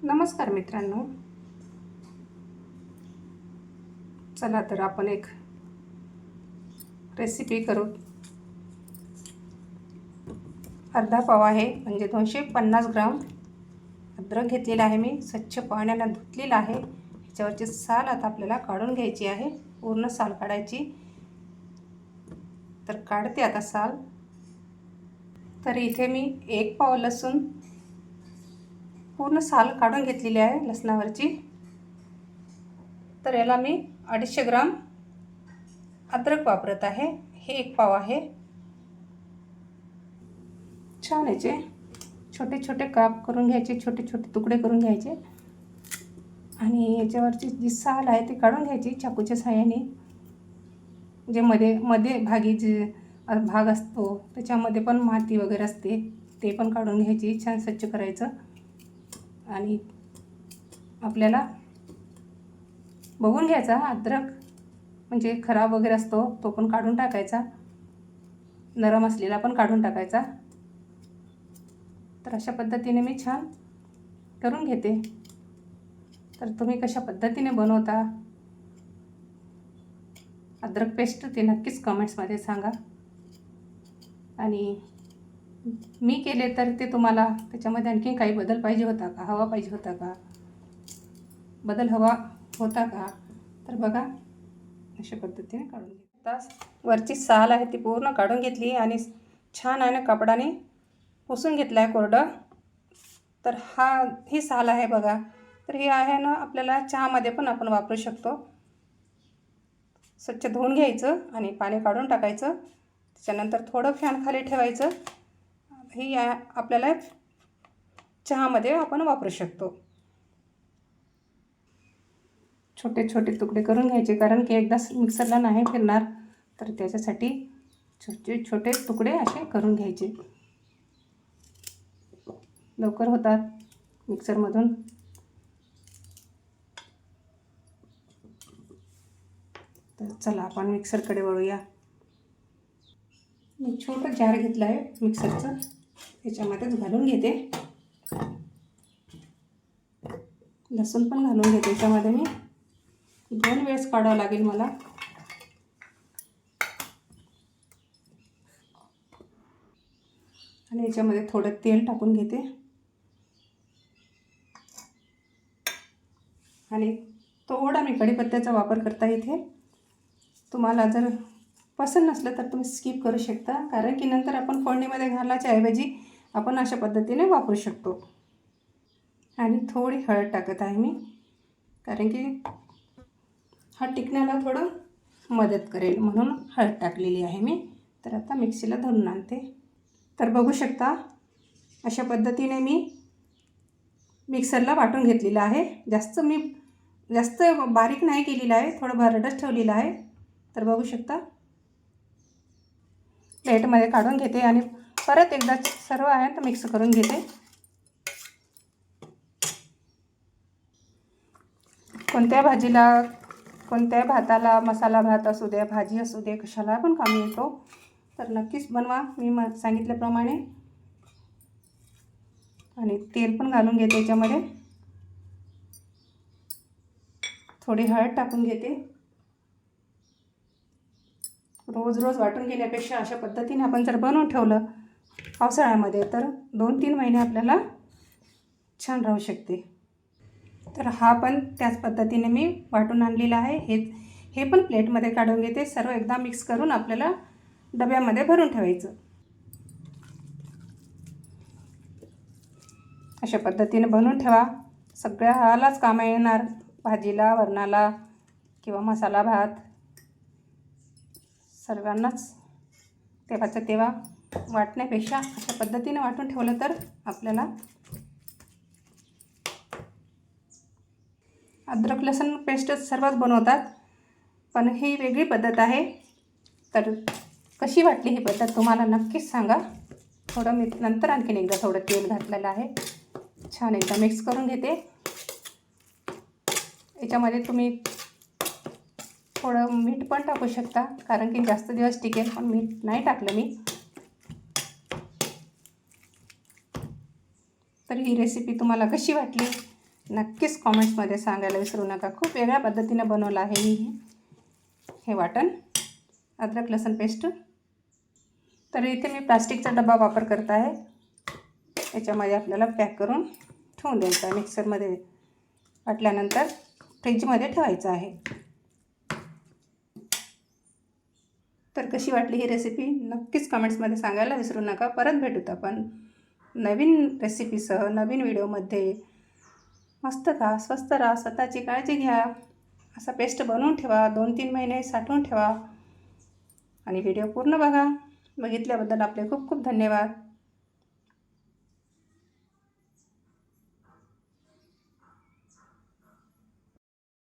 नमस्कार मित्रांनो, चला तर आपण एक रेसिपी करू। अर्धा पाव आहे म्हणजे 250 ग्राम अद्रक घेतलेला आहे। मी स्वच्छ पाण्याने धुतलेला आहे। ह्याच्यावरची साल आता आपल्याला काढून घ्यायची आहे, पूर्ण साल काढायची। तर काढते आता साल। तर इथे मी 1 पाव लसूण पूर्ण साल काढून घेतलेली आहे लसणावरची। तर याला मी 250 ग्राम अद्रक वापरत आहे। हे 1 पाव आहे। छान याचे छोटे छोटे काप करून घ्यायचे, छोटे छोटे तुकडे करून घ्यायचे आणि याच्यावरची जी साल आहे ती काढून घ्यायची चाकूच्या सहाय्याने। जे मध्ये भागी जे भाग असतो त्याच्यामध्ये पण माती वगैरे असते ते पण काढून घ्यायची, छान स्वच्छ करायचं। आणि आपल्याला बघून घ्यायचा अद्रक म्हणजे खराब वगैरे असतो तो पण काढून टाकायचा, नरम असलेला पण काढून टाकायचा। तर अशा पद्धतीने मी छान करून घेते। तर तुम्ही कशा पद्धतीने बनवता अद्रक पेस्ट ते नक्कीच कमेंट्समध्ये सांगा। आणि मी केले तर ते तुम्हाला त्याच्यामध्ये आणखी काही बदल पाहिजे होता का, हवा पाहिजे होता का, बदल हवा होता का, तर बघा अशा पद्धतीने काढून घेता। वरची साल आहे ती पूर्ण काढून घेतली आणि छान आहे ना कपडाने पुसून घेतला आहे कोरडं। तर ही साल आहे बघा। तर ही आहे ना आपल्याला चहामध्ये पण आपण वापरू शकतो। स्वच्छ धुवून घ्यायचं आणि पाणी काढून टाकायचं, त्याच्यानंतर थोडं फॅन खाली ठेवायचं। ही आपल्याला चहामध्ये आपण वापरू शकतो। छोटे छोटे तुकडे करून घ्यायचे, कारण की एकदा मिक्सरला नाही फिरणार, तर त्याच्यासाठी छोटे छोटे तुकडे असे करून घ्यायचे, लवकर होतात मिक्सरमधून। तर चला आपण मिक्सरकडे वळूया। मी छोटं जार घेतलं आहे मिक्सरचं, त्याच्यामध्येच घालून घेते। लसूण पण घालून घेते त्याच्यामध्ये। मी 2 वेळेस काढावं लागेल मला। आणि याच्यामध्ये थोडं तेल टाकून घेते आणि थोडा मी कढीपत्त्याचा वापर करता इथे। तुम्हाला जर पसंत नसलं तर तुम्ही स्किप करू शकता, कारण की नंतर आपण फोडणीमध्ये घालायच्या ऐवजी आपण अशा पद्धतीने वापरू शकतो। आणि थोडी हळद टाकत आहे मी, कारण की हा टिकण्याला थोडं मदत करेल म्हणून हळद टाकलेली आहे मी। तर आता मिक्सीला धरून आणते। तर बघू शकता अशा पद्धतीने मी मिक्सरला वाटून घेतलेलं आहे। जास्त बारीक नाही केलेलं आहे, थोडं भरडच ठेवलेलं आहे। तर बघू शकता प्लेटमध्ये काढून घेते आणि परत एकदा सर्व आहे तर मिक्स करून घेते। कोणत्या भाजीला, कोणत्या भाताला, मसाला भात असू द्या, भाजी असू दे, कशाला पण कामी येतो। तर नक्कीच बनवा मी सांगितल्याप्रमाणे। आणि तेल पण घालून घेते याच्यामध्ये, थोडी हळद टाकून घेते। रोज रोज वाटून घेण्यापेक्षा अशा पद्धतीने आपण जर बनवून ठेवलं पावसाळ्यामध्ये तर 2-3 महिने आपल्याला छान राहू शकते। तर हा पण त्याच पद्धतीने मी वाटून आणलेला आहे। हे पण प्लेटमध्ये काढून घेते। सर्व एकदा मिक्स करून आपल्याला डब्यामध्ये भरून ठेवायचं। अशा पद्धतीने बनवून ठेवा, सगळ्यालाच कामं येणार, भाजीला, वरणाला किंवा मसाला भात, सर्वांनाच तेव्हाचं तेव्हा वाटण्यापेक्षा अशा पद्धतीने वाटून ठेवलं तर आपल्याला अद्रक लसूण पेस्ट सर्वच बनवतात, पण ही वेगळी पद्धत आहे। तर कशी वाटली ही पद्धत तुम्हाला नक्कीच सांगा। थोडं मी नंतर आणखीन एकदा थोडं तेल घातलेलं आहे, छान एकदा मिक्स करून घेते। याच्यामध्ये तुम्ही थोडं मीठ पण टाकू शकता, कारण की जास्त दिवस टिकेल, पण मीठ नाही टाकलं मी। तर ही रेसिपी तुम्हाला कशी वाटली नक्कीच कॉमेंट्समध्ये सांगायला विसरू नका. खूप वेगळ्या पद्धतीनं बनवलं आहे मी हे वाटण, अद्रक लसूण पेस्ट. तर इथे मी प्लास्टिकचा डबा वापर करत आहे. याच्यामध्ये आपल्याला पॅक करून ठेवून द्यायचं आहे. मिक्सरमध्ये वाटल्यानंतर फ्रीजमध्ये ठेवायचं आहे. तर कशी वाटली ही रेसिपी नक्कीच कमेंट्समध्ये सांगायला विसरू नका. परत भेटूत आपण नवीन रेसिपीसह नवीन व्हिडिओमध्ये. मस्त खा, स्वस्त राहा, स्वतःची काळजी घ्या. असा पेस्ट बनवून ठेवा, 2-3 महिने साठवून ठेवा आणि व्हिडिओ पूर्ण बघा. बघितल्याबद्दल आपले खूप खूप धन्यवाद.